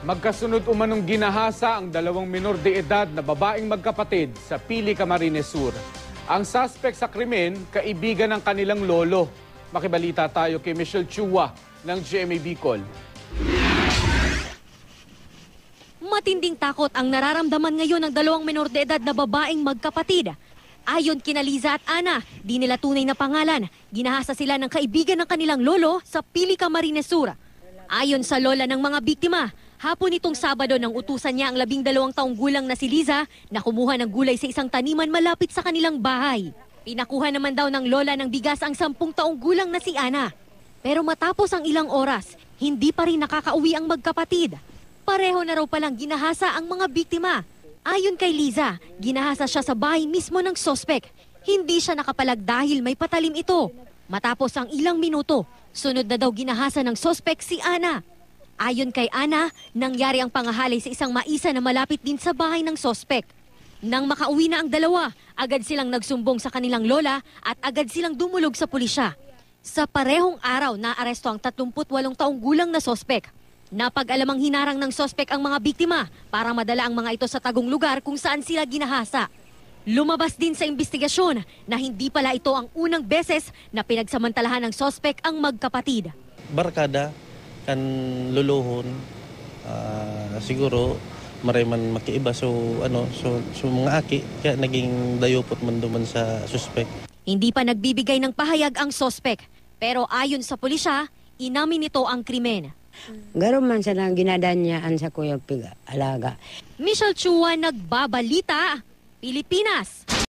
Magkasunod umanong ginahasa ang dalawang minor de edad na babaeng magkapatid sa Pili, Camarines Sur. Ang suspect sa krimen, kaibigan ng kanilang lolo. Makibalita tayo kay Michelle Chua ng GMA Bicol. Matinding takot ang nararamdaman ngayon ng dalawang minor de edad na babaeng magkapatid. Ayon kina Liza at Ana, di nila tunay na pangalan. Ginahasa sila ng kaibigan ng kanilang lolo sa Pili, Camarines Sur. Ayon sa lola ng mga biktima, hapon itong Sabado nang utusan niya ang 12 taong gulang na si Liza na kumuha ng gulay sa isang taniman malapit sa kanilang bahay. Pinakuha naman daw ng lola ng bigas ang 10 taong gulang na si Ana. Pero matapos ang ilang oras, hindi pa rin nakakauwi ang magkapatid. Pareho na raw palang ginahasa ang mga biktima. Ayon kay Liza, ginahasa siya sa bahay mismo ng sospek. Hindi siya nakapalag dahil may patalim ito. Matapos ang ilang minuto, sunod na daw ginahasa ng sospek si Ana. Ayon kay Ana, nangyari ang pangahalay sa isang maisa na malapit din sa bahay ng sospek. Nang makauwi na ang dalawa, agad silang nagsumbong sa kanilang lola at agad silang dumulog sa pulisya. Sa parehong araw, naaresto ang 38 taong gulang na sospek. Napag-alamang hinarang ng sospek ang mga biktima para madala ang mga ito sa tagong lugar kung saan sila ginahasa. Lumabas din sa investigasyon na hindi pala ito ang unang beses na pinagsamantalahan ng sospek ang magkapatid. Barkada kan luluhon, siguro maray man makiiba so mga aki kaya naging dayupot man duman sa suspek. Hindi pa nagbibigay ng pahayag ang sospek, pero ayon sa pulisya, inamin nito ang krimen. Garo man sa nang ginadanyaan sa kuyang alaga. Michelle Chua, Nagbabalita, Pilipinas.